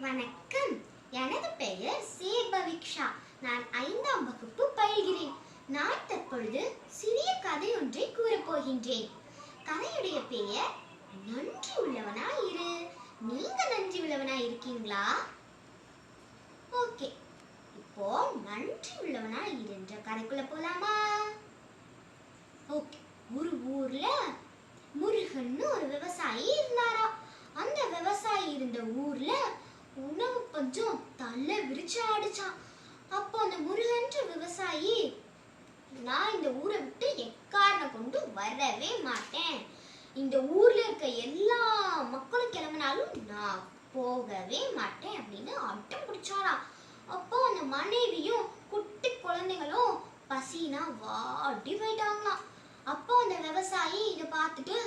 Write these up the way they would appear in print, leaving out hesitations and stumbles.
வணக்கம். எனது பெயர் சேபவிக்ஷா. நான் 5ஆம் வகுப்பு பயில்கிறேன். நான் தற்பொழுது சிறிய கதை ஒன்றை கூறப்போகின்றேன். கதையுடைய பெயர் நன்றி உள்ளவனாய் இரு. நீங்க நன்றி உள்ளவனாய் இருக்கீங்களா? ஓகே, இப்போ நன்றி உள்ளவனாய் இருன்ற கதைக்குள்ள போலாமா? ஓகே. ஒரு ஊர்ல முருகன்னு ஒரு விவசாயி இருந்தாரா. அந்த விவசாயி இருந்த ஊர்ல உணவு பஞ்சம் தலை விரிச்சு ஆடிச்சான். அப்போ அந்த முருகன்ற விவசாயி, நான் இந்த ஊரை விட்டு எக்காரணம் கொண்டு வரவே மாட்டேன், இந்த ஊர்ல இருக்க எல்லா மக்களும் கிளம்பினாலும் நான் போகவே மாட்டேன் அப்படின்னு அட்டம் பிடிச்சாராம். அப்போ அந்த மனைவியும் குட்டி குழந்தைங்களும் பசினா வாடி போயிட்டாங்களாம். அப்போ அந்த விவசாயி இதை பார்த்துட்டு,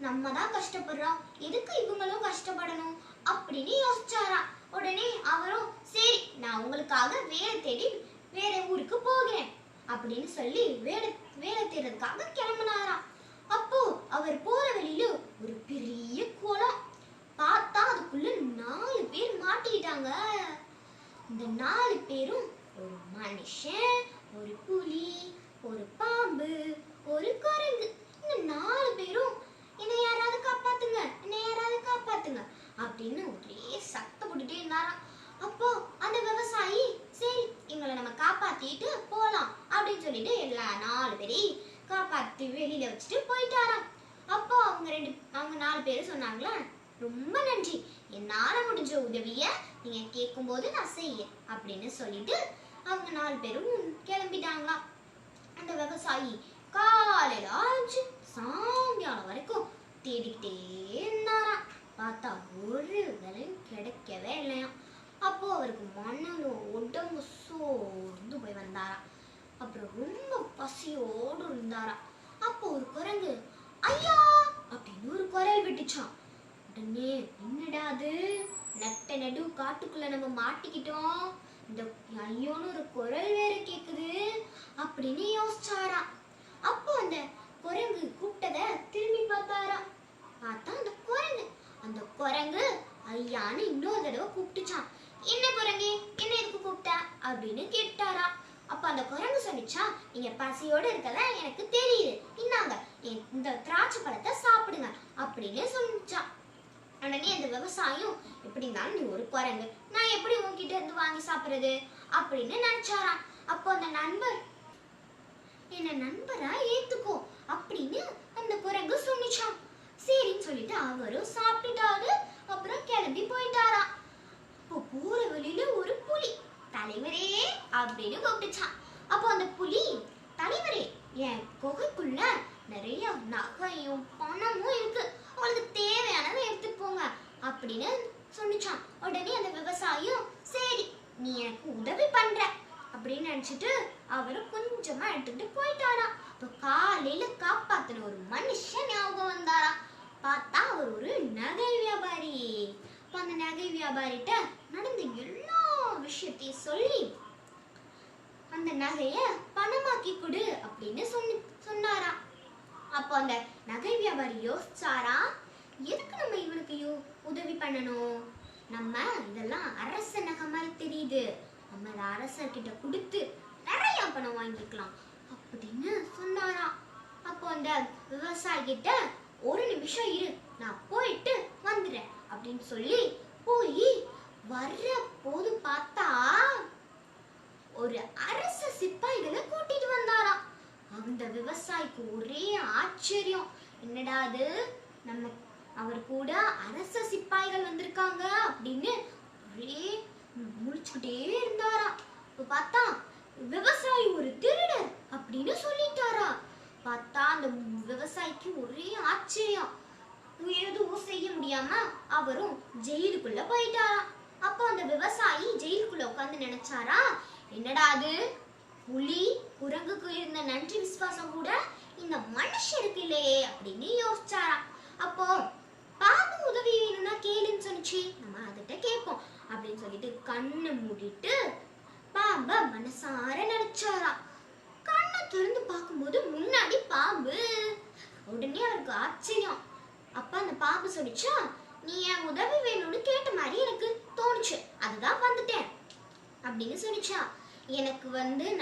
நம்ம தான் கஷ்டப்படுறோம், எதுக்கு இவங்களும் கஷ்டப்படணும் அப்படின்னு யோசிச்சாராம். உடனே அவரும், சரி நான் உங்களுக்காக வேலை தேடி வேற ஊருக்கு போகிறேன் அப்படின்னு சொல்லி வேலை தேடுறதுக்காக கிளம்பினாராம். அப்போ அவர் போற வழியில ஒரு பெரிய குளம் பார்த்தா, அதுக்குள்ள 4 பேர் மாட்டிக்கிட்டாங்க. இந்த 4 பேரும் ஒரு மனுஷன், ஒரு புலி, ஒரு பாம்பு, ஒரு குரங்கு. இந்த 4 பேரும் என்னை யாராவது காப்பாத்துங்க, என்னை யாராவது காப்பாத்துங்க அப்படின்னு ஒரே சத்தம் போட்டுட்டே இருந்தாராம். அப்போ அந்த விவசாயி, சரி இவங்களை நம்ம காப்பாத்திட்டு போலாம் அப்படின்னு சொல்லிட்டு எல்லா 4 பேரையும் காப்பாத்தி வெளியில வச்சுட்டு போயிட்டாராம். அப்போ அவங்க 4 பேரும் சொன்னாங்களா, ரொம்ப நன்றி, என்னால முடிஞ்ச உதவிய நீங்க கேட்கும் போது நான் செய்ய அப்படின்னு சொல்லிட்டு அவங்க 4 பேரும் கிளம்பிட்டாங்களாம். அந்த விவசாயி காலையில ஆரம்பிச்சு சாயங்காலம் வரைக்கும் தேடிக்கிட்டே இருந்தாராம். பார்த்தா ஒரு வேலையும் கிடைக்கவே இல்லையாம். அப்போ அவருக்கு மணலும் உடம்பு சோர்ந்து போய் வந்தாராம். அப்புறம் ரொம்ப பசியோடு இருந்தாராம். அப்போ ஒரு குரங்கு ஐயா அப்படின்னு ஒரு குரல் விட்டுச்சான். உடனே, என்னடா அது, நட்ட நடு காட்டுக்குள்ள நம்ம மாட்டிக்கிட்டோம், இந்த ஐயோன்னு ஒரு குரல் வேற கேக்குது அப்படின்னு யோசிச்சாராம். அப்போ அந்த குரங்கு கூப்பிட்டதை திரும்பி பார்த்தாராம். பார்த்தா அந்த குரங்கு ஐயான்னு இன்னொரு தடவை கூப்பிட்டுச்சான். என்ன குரங்கு, என்ன எதுக்கு கூப்பிட்ட அப்படின்னு கேட்டாரா. அப்ப அந்த குரங்கு சொல்லிச்சா, நீங்க பசியோட இருக்கதா எனக்கு தெரியுது, இன்னாங்க இந்த திராட்சை பழத்தை சாப்பிடுங்க அப்படின்னு சொல்லிச்சா. உடனே அந்த விவசாயம், எப்படி இருந்தாலும் நீ ஒரு குரங்கு, நான் எப்படி உன்கிட்ட இருந்து வாங்கி சாப்பிடுறது அப்படின்னு நினைச்சாராம். அப்போ அந்த நண்பர், என்ன நண்பரா ஏத்துக்கோ அப்படின்னு அந்த குரங்கு சொன்னிச்சான். சரின்னு சொல்லிட்டு அவரும் சாப்பிட்டுட்டாரு. அப்புறம் கிளம்பி போயிட்டாராம். இப்போ போற வழியில ஒரு புலி, தலைவரே அப்படின்னு கூப்பிட்டுச்சான். அப்போ அந்த புலி, தலைவரே என் குகைக்குள்ள நிறைய நகையும் பணமும் இருக்கு, உங்களுக்கு தேவையானதை எடுத்துட்டு போங்க அப்படின்னு சொன்னிச்சான். உடனே அந்த விவசாயம், சரி நீ எனக்கு உதவி பண்ற அப்படின்னு நினைச்சிட்டு அவரும் கொஞ்சமா எடுத்துட்டு போயிட்டாராம். இப்போ காலையில காப்பாத்தின ஒரு மனுஷன் ஞாபகம் வந்தாராம். பார்த்தா அவர் ஒரு நகை வியாபாரி. அந்த நகை வியாபாரிட்ட நடந்த எல்லா விஷயத்தையும் சொல்லி அந்த நகைய பணமாக்கி கொடு அப்படின்னு சொன்னாராம். அப்போ அந்த நகை வியாபாரி யோசிச்சாரா, எதுக்கு நம்ம இவனுக்கு உதவி பண்ணணும், நம்ம இதெல்லாம் அரச நகை மாதிரி தெரியுது, நம்ம அதை அரசர்கிட்ட கொடுத்து நிறைய பணம் வாங்கிக்கலாம் அப்படின்னு சொன்னாராம். அப்போ அந்த விவசாயி கிட்ட, ஒரு நிமிஷம் இரு, நான் போயிட்டு வந்துடுறேன் அப்படின்னு சொல்லி போய் வர்ற போது பார்த்தா ஒரு அரச சிப்பாய்களை கூட்டிட்டு வந்தாராம். அந்த விவசாயிக்கு ஒரே ஆச்சரியம், என்னடா அது, நம்ம அவர் கூட அரச சிப்பாய்கள் வந்திருக்காங்க அப்படின்னு ஒரே முழிச்சுக்கிட்டே இருந்தாராம். இப்ப பார்த்தா விவசாயி ஒரு திருடர் அப்படின்னு சொல்லிட்டாரா. பார்த்தா அந்த விவசாயிக்கு ஒரே ஆச்சரியம், எதுவும் செய்ய முடியாம அவரும் ஜெயிலுக்குள்ள போயிட்டாராம். அப்போ அந்த விவசாயி ஜெயிலுக்குள்ள உட்காந்து நினைச்சாரா, என்னடா அது, புலி குரங்குக்கு இருந்த நன்றி விசுவாசம் கூட இந்த மனுஷருக்கு இல்லையே அப்படின்னு யோசிச்சாராம். அப்போ பாம்பு உதவி வேணும்னா கேளுன்னு சொன்னிச்சு, நம்ம அதுகிட்ட கேட்போம் அப்படின்னு சொல்லிட்டு கண்ணை மூடிட்டு பாம்ப மனசார நினைச்சாராம். கண்ணை திறந்து பார்க்கும்போது முன்னாடி பாம்பு. உடனே அவருக்கு ஆச்சரியம். அப்ப அந்த பாம்பு சொல்லிச்சா, நீ என் உதவி வேணும்னு கேட்ட மாதிரி எனக்கு தோணுச்சு, தான் வந்துட்டேன் அப்படின்னு சொல்லிச்சா. எனக்கு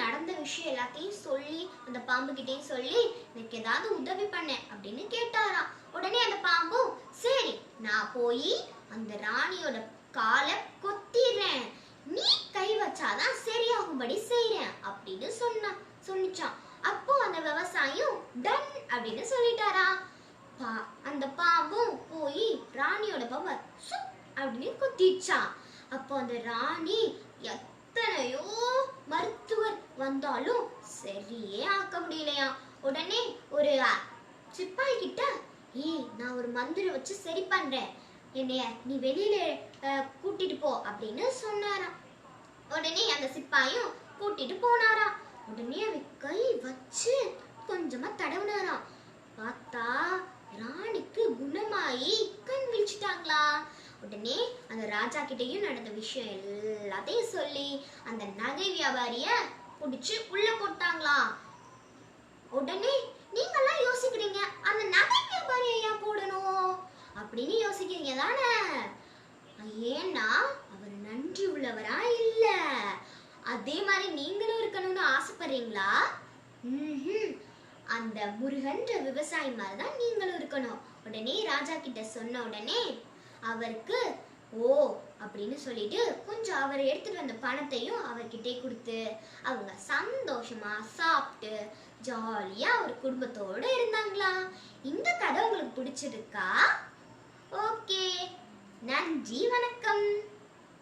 நடந்த விஷயம் எல்லாத்தையும் சொல்லி அந்த பாம்பு கிட்டேயும் சொல்லி எனக்கு ஏதாவது உதவி பண்ண அப்படின்னு கேட்டாராம். உடனே அந்த பாம்பும் சரி நான் போய் அந்த ராணியோட காலை கொத்திடுறேன், நீ கை வச்சாதான் சரியாகும்படி செய்யறேன் அப்படின்னு சொன்னிச்சான். அப்போ அந்த விவசாயியும் டன் அப்படின்னு சொல்லிட்டாரா. அந்த பாம்பும் போய் ராணியோட பாம்பை சுப் அப்படின்னு கொத்திச்சான். அப்போ அந்த ராணி எத்தனையோ மருத்துவர் வந்தாலும் சரியே ஆக்க முடியலையா. உடனே ஒரு சிப்பாய் கிட்ட நான் ஒரு மந்திரம் வச்சு சரி பண்றேன், என்னைய நீ வெளியில கூட்டிட்டு போ அப்படின்னு சொன்னாராம். உடனே அந்த சிப்பாயும் கூட்டிட்டு போனாராம். உடனே அவ கை வச்சு கொஞ்சமா தடவுனாராம். பார்த்தா ராணிக்கு குணமாயி கண் விழிச்சிட்டாங்களா. உடனே அந்த ராஜா கிட்டையும் நடந்த விஷயம் எல்லாத்தையும் சொல்லி அந்த நகை வியாபாரிய புடிச்சு உள்ள போட்டாங்களா. உடனே நீங்கெல்லாம் யோசிக்கிறீங்க அந்த நகை வியாபாரிய ஏன் போடணும் அப்படின்னு யோசிக்கிறீங்க தானே. ஏன்னா அவர் நன்றி உள்ளவரா இல்ல. அதே மாதிரி நீங்களும் இருக்கணும்னு ஆசைப்படுறீங்களா? அந்த முருகன்ற விவசாயி மாதிரிதான் நீங்களும் இருக்கணும். உடனே ராஜா கிட்ட சொன்ன உடனே அவருக்கு ஓ அப்படின்னு சொல்லிட்டு கொஞ்சம் அவர் எடுத்துட்டு வந்த பணத்தையும் அவர்கிட்டே கொடுத்து அவங்க சந்தோஷமா சாப்பிட்டு ஜாலியா அவர் குடும்பத்தோட இருந்தாங்களா. இந்த கதை உங்களுக்கு பிடிச்சிருக்கா? ஓகே, நன்றி, வணக்கம்.